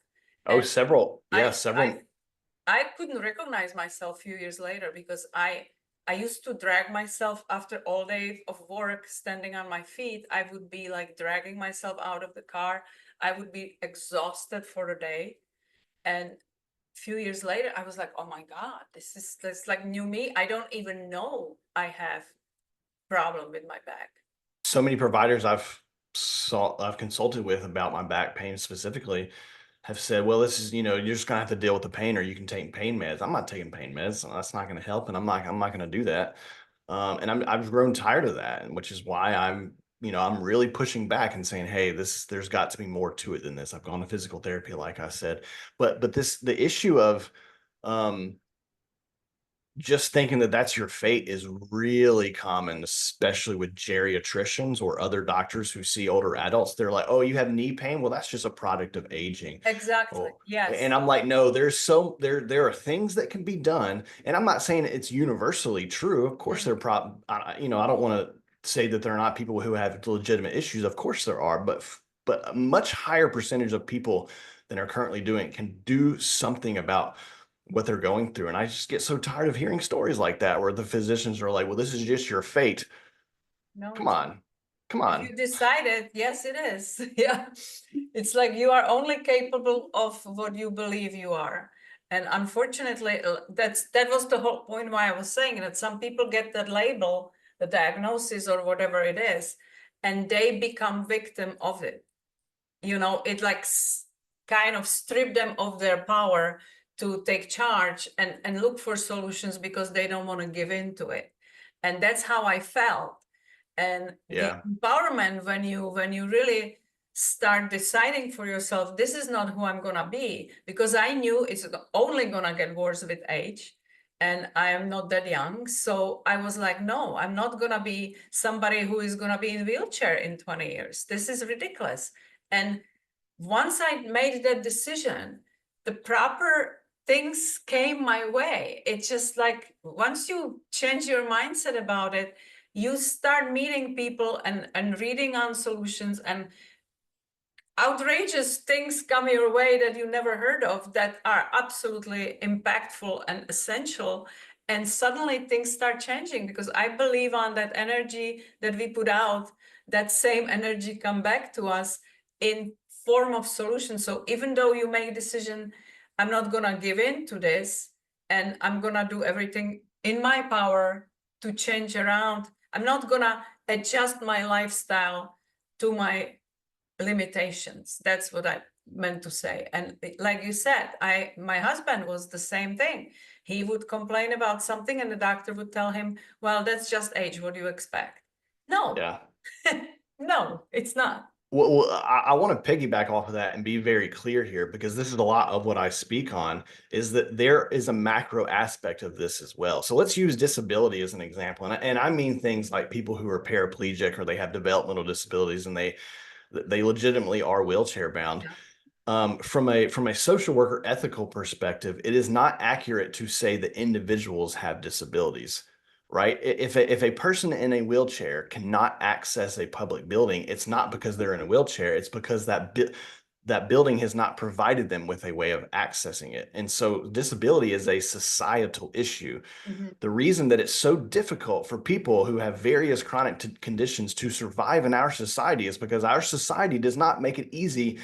Oh, And several. Yeah. I Several. I couldn't recognize myself a few years later because I used to drag myself after all day of work standing on my feet. I would be like dragging myself out of the car. I would be exhausted for the day. And a few years later, I was like, oh my God, this like new me. I don't even know I have problem with my back. So many providers I've consulted with about my back pain specifically have said, well, this is, you're just gonna have to deal with the pain or you can take pain meds. I'm not taking pain meds. That's not gonna help. And I'm not gonna do that. And I've grown tired of that, and which is why I'm really pushing back and saying, hey, there's got to be more to it than this. I've gone to physical therapy, like I said, but the issue of, um, just thinking that that's your fate is really common, especially with geriatricians or other doctors who see older adults. They're like, "Oh, you have knee pain? Well, that's just a product of aging." Exactly. Oh, and Yes. I'm like, no, there are things that can be done, and I'm not saying it's universally true. Of course, Mm. there are I don't want to say that there are not people who have legitimate issues. Of course, there are, but a much higher percentage of people than are currently doing it can do something about what they're going through. And I just get so tired of hearing stories like that where the physicians are like, well, this is just your fate. No, Come it's on. Come if on. you decide it, yes, it is. Yeah. It's like you are only capable of what you believe you are. And unfortunately, that was the whole point why I was saying that some people get that label, the diagnosis or whatever it is, and they become victim of it. You know, it like kind of strip them of their power to take charge and look for solutions because they don't want to give in to it. And that's how I felt. And the Yeah. empowerment, when you really start deciding for yourself, this is not who I'm gonna be, because I knew it's only gonna get worse with age, and I am not that young. So I was like, no, I'm not gonna be somebody who is gonna be in wheelchair in 20 years. This is ridiculous. And once I made that decision, the proper things came my way. It's just like once you change your mindset about it, you start meeting people and reading on solutions, and outrageous things come your way that you never heard of that are absolutely impactful and essential. And suddenly things start changing, because I believe on that energy that we put out, that same energy come back to us in form of solutions. So even though you make a decision, I'm not gonna give in to this, and I'm gonna do everything in my power to change around. I'm not gonna adjust my lifestyle to my limitations. That's what I meant to say. And like you said, my husband was the same thing. He would complain about something and the doctor would tell him, well, that's just age. What do you expect? No, Yeah. no, it's not. Well, I want to piggyback off of that and be very clear here, because this is a lot of what I speak on, is that there is a macro aspect of this as well. So let's use disability as an example. And I mean things like people who are paraplegic or they have developmental disabilities and they legitimately are wheelchair bound. Yeah. From a social worker ethical perspective, it is not accurate to say that individuals have disabilities, right? If a person in a wheelchair cannot access a public building, it's not because they're in a wheelchair, it's because that building has not provided them with a way of accessing it. And so disability is a societal issue. Mhm. The reason that it's so difficult for people who have various chronic conditions to survive in our society is because our society does not make it easy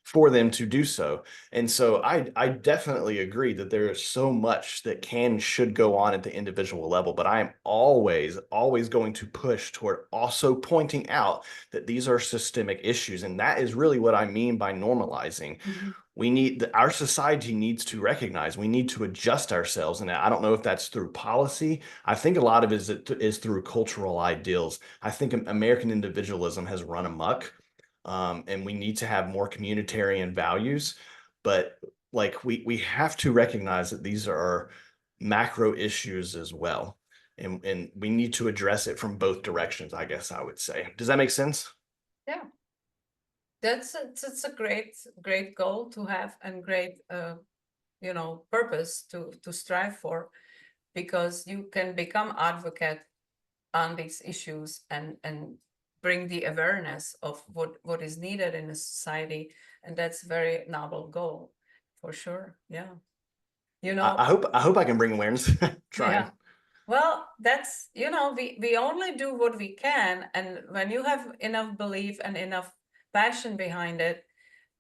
for them to do so. And so I definitely agree that there is so much that should go on at the individual level, but I am always going to push toward also pointing out that these are systemic issues. And that is really what I mean by normalizing. Mhm. Our society needs to recognize, we need to adjust ourselves. And I don't know if that's through policy. I think a lot of it is through cultural ideals. I think American individualism has run amok. And we need to have more communitarian values, but like we have to recognize that these are macro issues as well, and we need to address it from both directions, I guess I would say. Does that make sense? Yeah, that's a great goal to have, and great purpose to strive for, because you can become advocate on these issues and bring the awareness of what is needed in a society. And that's very noble goal, for sure. Yeah. You know, I hope I can bring awareness. Trying. yeah. Well, that's, we only do what we can. And when you have enough belief and enough passion behind it,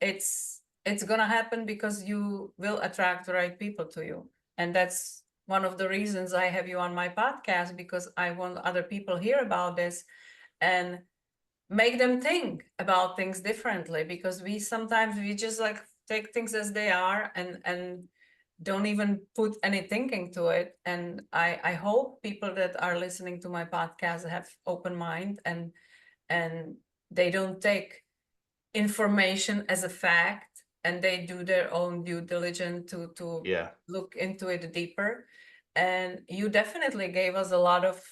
it's gonna happen, because you will attract the right people to you. And that's one of the reasons I have you on my podcast, because I want other people hear about this and make them think about things differently, because we just like take things as they are and don't even put any thinking to it. And I hope people that are listening to my podcast have open mind, and they don't take information as a fact, and they do their own due diligence to Yeah. look into it deeper. And you definitely gave us a lot of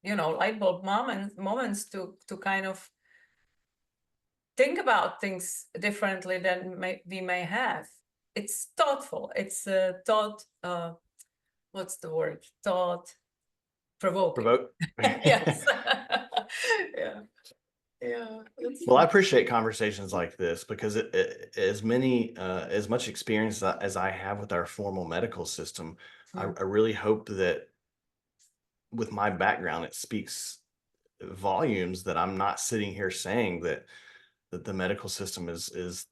light bulb moments to kind of think about things differently than we may have. It's thoughtful. It's thought. What's the word? Thought provoking. Provoke. Yes. Yeah. Yeah. It's Well, I fun. appreciate conversations like this, because as much experience as I have with our formal medical system, I Mm. really hope that with my background, it speaks volumes that I'm not sitting here saying that the medical system is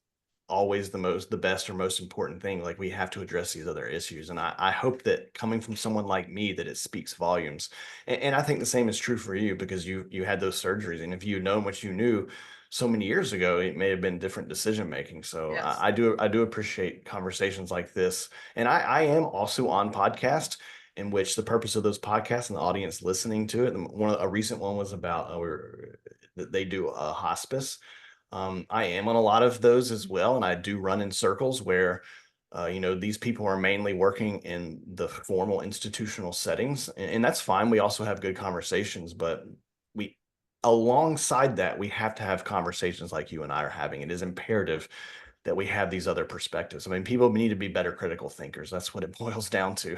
always the best or most important thing. Like, we have to address these other issues. And I hope that coming from someone like me, that it speaks volumes. And I think the same is true for you, because you had those surgeries. And if you had known what you knew so many years ago, it may have been different decision making. So Yes. I do appreciate conversations like this. And I am also on podcast, in which the purpose of those podcasts and the audience listening to it. And a recent one was about that they do a hospice. I am on a lot of those as well, and I do run in circles where, these people are mainly working in the formal institutional settings, and that's fine. We also have good conversations, but we, alongside that, we have to have conversations like you and I are having. It is imperative that we have these other perspectives. I mean, people need to be better critical thinkers. That's what it boils down to.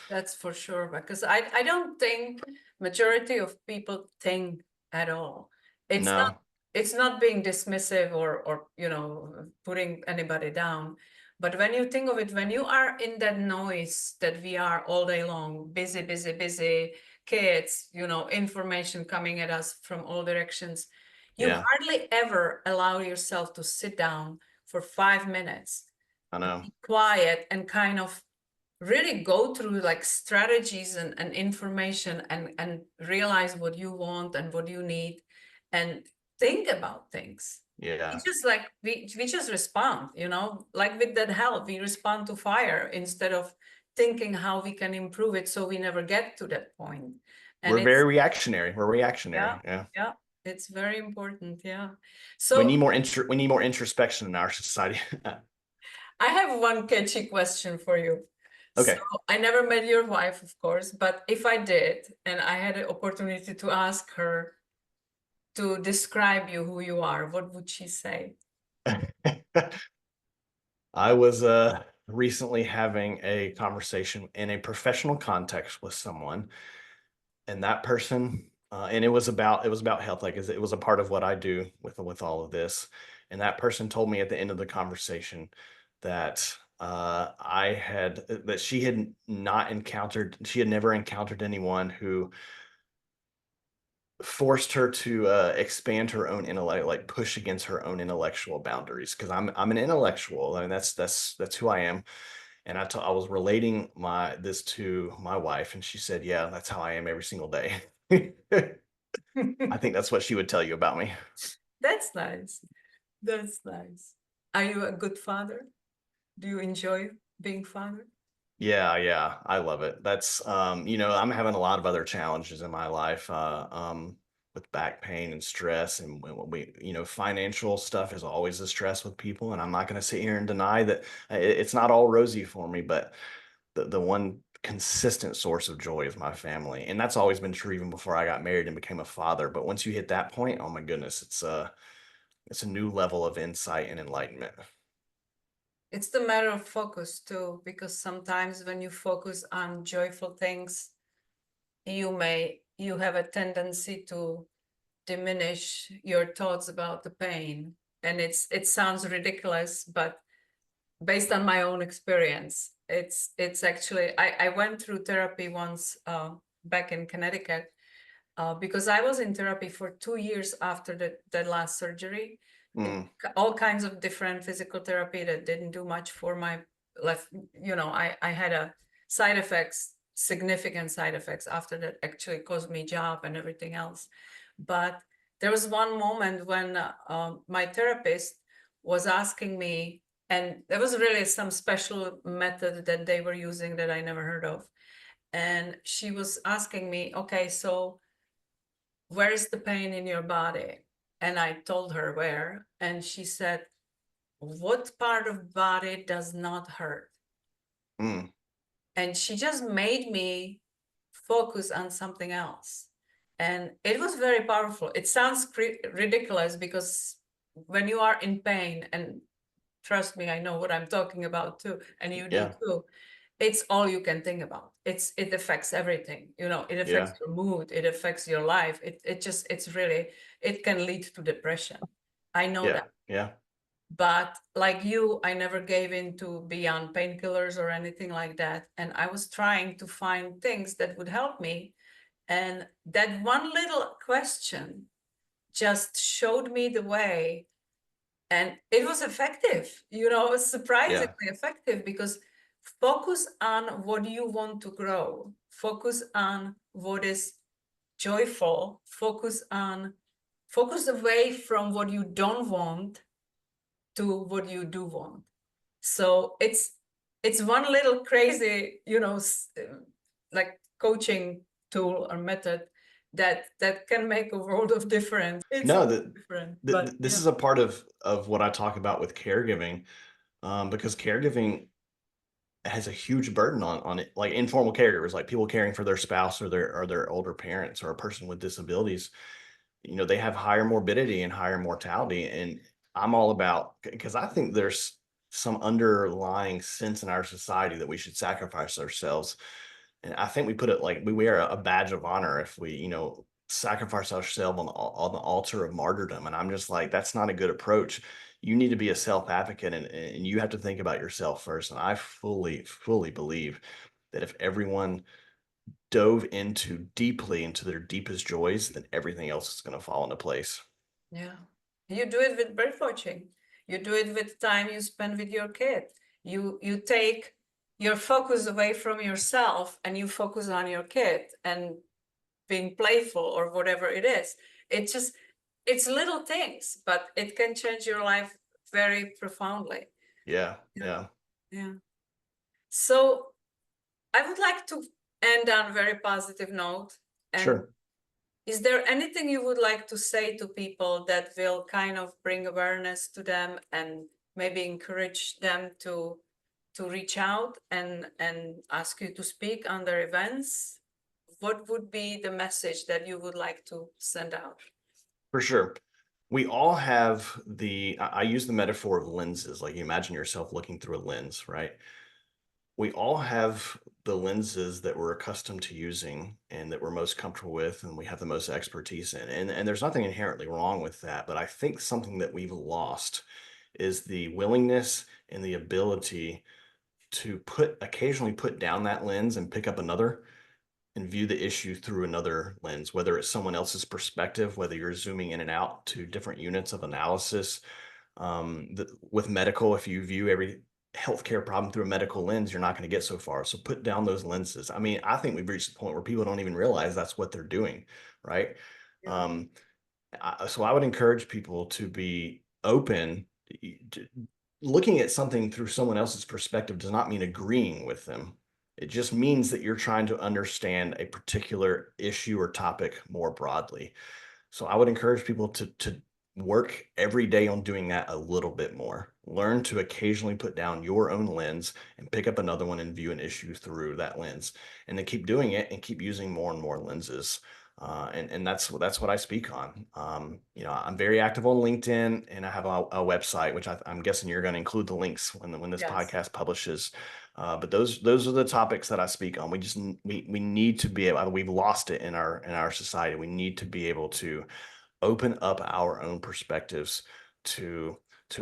That's for sure, because I don't think majority of people think at all. It's not No, it's not being dismissive or putting anybody down. But when you think of it, when you are in that noise that we are all day long, busy, busy, busy, kids, information coming at us from all directions, you yeah, hardly ever allow yourself to sit down for 5 minutes, I know. be quiet, and kind of really go through like strategies and information and realize what you want and what you need and think about things. Yeah. It's just like we just respond, like with that help, we respond to fire instead of thinking how we can improve it so we never get to that point. And We're very it's reactionary. We're yeah, reactionary. Yeah. yeah, it's very important. Yeah. We So need more we need more introspection in our society. I have one catchy question for you. So Okay. I never met your wife, of course, but if I did, and I had an opportunity to ask her to describe you, who you are, what would she say? I was recently having a conversation in a professional context with someone, and that person, and it was about health, like, it was a part of what I do with all of this. And that person told me at the end of the conversation that she had not encountered she had never encountered anyone who forced her to expand her own intellect, like push against her own intellectual boundaries. Because I'm an intellectual. I mean, that's who I am. And I was relating this to my wife, and she said, "Yeah, that's how I am every single day." I think that's what she would tell you about me. That's nice. That's nice. Are you a good father? Do you enjoy being father? Yeah, yeah, I love it. That's I'm having a lot of other challenges in my life, with back pain and stress, and when financial stuff is always a stress with people, and I'm not going to sit here and deny that it's not all rosy for me, but the one consistent source of joy is my family, and that's always been true even before I got married and became a father. But once you hit that point, oh my goodness, it's a new level of insight and enlightenment. It's the matter of focus too, because sometimes when you focus on joyful things, you have a tendency to diminish your thoughts about the pain. And it sounds ridiculous, but based on my own experience, it's actually I went through therapy once back in Connecticut, because I was in therapy for 2 years after the last surgery. Mm, All kinds of different physical therapy that didn't do much for my left. I had a side effects, significant side effects after that, actually caused me job and everything else. But there was one moment when my therapist was asking me, and there was really some special method that they were using that I never heard of. And she was asking me, okay, so where is the pain in your body? And I told her where. And she said, what part of body does not hurt? mm, And she just made me focus on something else. And it was very powerful. It sounds ridiculous because when you are in pain, and trust me, I know what I'm talking about too, and you do yeah, too, it's all you can think about. It affects everything. It affects yeah, your mood, it affects your life. It's really, it can lead to depression. I know yeah, that. yeah, But like you, I never gave in to beyond painkillers or anything like that. And I was trying to find things that would help me. And that one little question just showed me the way. And it was effective, Yeah. surprisingly effective, because focus on what you want to grow, focus on what is joyful, focus away from what you don't want to what you do want. So it's one little crazy, like coaching tool or method that can make a world of difference. It's No, different, but this is a part of what I talk about with caregiving, because caregiving has a huge burden on it, like informal caregivers, like people caring for their spouse or their older parents or a person with disabilities. They have higher morbidity and higher mortality. And I'm all about, because I think there's some underlying sense in our society that we should sacrifice ourselves. And I think we put it like we wear a badge of honor if we, sacrifice ourselves on the altar of martyrdom. And I'm just like, that's not a good approach. You need to be a self advocate, and you have to think about yourself first. And I fully believe that if everyone dove deeply into their deepest joys, then everything else is going to fall into place. yeah. You do it with bird watching. You do it with time you spend with your kid. You take your focus away from yourself and you focus on your kid and being playful or whatever it is. It's little things, but it can change your life very profoundly. Yeah, Yeah. yeah, Yeah. So I would like to end on a very positive note. And sure. is there anything you would like to say to people that will kind of bring awareness to them and maybe encourage them to reach out and ask you to speak on their events? What would be the message that you would like to send out? For sure. We all have I use the metaphor of lenses. Like, you imagine yourself looking through a lens, right? We all have the lenses that we're accustomed to using and that we're most comfortable with and we have the most expertise in. And there's nothing inherently wrong with that. But I think something that we've lost is the willingness and the ability to occasionally put down that lens and pick up another and view the issue through another lens, whether it's someone else's perspective, whether you're zooming in and out to different units of analysis. With medical, if you view every healthcare problem through a medical lens, you're not going to get so far. So put down those lenses. I mean, I think we've reached the point where people don't even realize that's what they're doing, right? Yeah. Um, so I would encourage people to be open. Looking at something through someone else's perspective does not mean agreeing with them. It just means that you're trying to understand a particular issue or topic more broadly. So I would encourage people to work every day on doing that a little bit more. Learn to occasionally put down your own lens and pick up another one and view an issue through that lens. And then keep doing it and keep using more and more lenses. And that's what I speak on. I'm very active on LinkedIn, and I have a website, which I'm guessing you're going to include the links when this Yes. podcast publishes. But those are the topics that I speak on. We need to be able. We've lost it in our society. We need to be able to open up our own perspectives to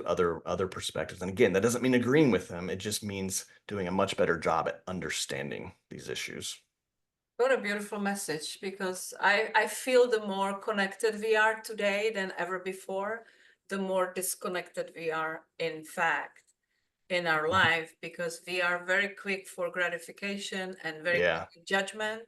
other perspectives. And again, that doesn't mean agreeing with them. It just means doing a much better job at understanding these issues. What a beautiful message, because I feel the more connected we are today than ever before, the more disconnected we are, in fact, in our life, because we are very quick for gratification and very quick Yeah, in judgment,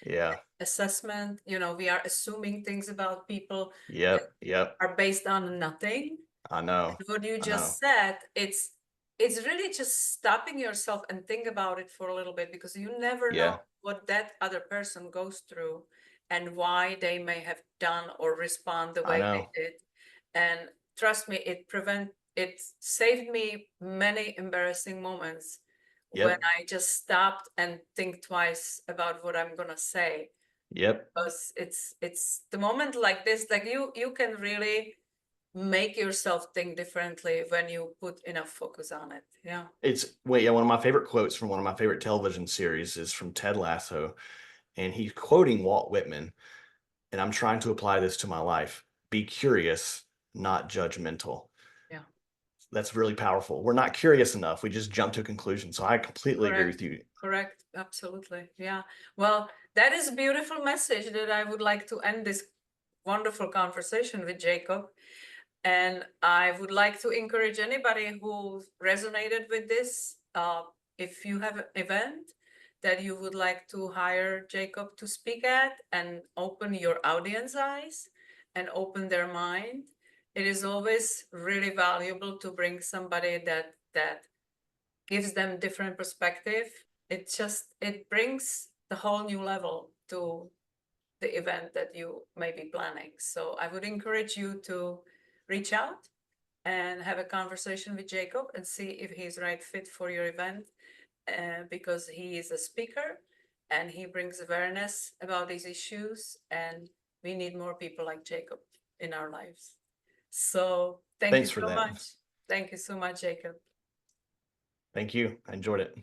yeah, assessment. We are assuming things about people that yep. are based on nothing. I know, What you I know. just said, it's really just stopping yourself and think about it for a little bit, because you never know Yeah, what that other person goes through and why they may have done or respond the I way they know. did. And trust me, it saved me many embarrassing moments when Yep, I just stopped and think twice about what I'm gonna say. yep. Because it's the moment like this, like you can really make yourself think differently when you put enough focus on it. Yeah. Yeah, one of my favorite quotes from one of my favorite television series is from Ted Lasso, and he's quoting Walt Whitman, and I'm trying to apply this to my life. Be curious, not judgmental. Yeah. that's really powerful. We're not curious enough. We just jump to a conclusion. So I completely agree with you. Correct. Absolutely. Yeah. Well, that is a beautiful message that I would like to end this wonderful conversation with Jacob. And I would like to encourage anybody who resonated with this, if you have an event that you would like to hire Jacob to speak at and open your audience eyes and open their mind, it is always really valuable to bring somebody that gives them different perspective. It brings the whole new level to the event that you may be planning. So I would encourage you to reach out and have a conversation with Jacob and see if he's right fit for your event, because he is a speaker and he brings awareness about these issues, and we need more people like Jacob in our lives. So thank you Thanks for so that. much. Thank you so much, Jacob. Thank you. I enjoyed it.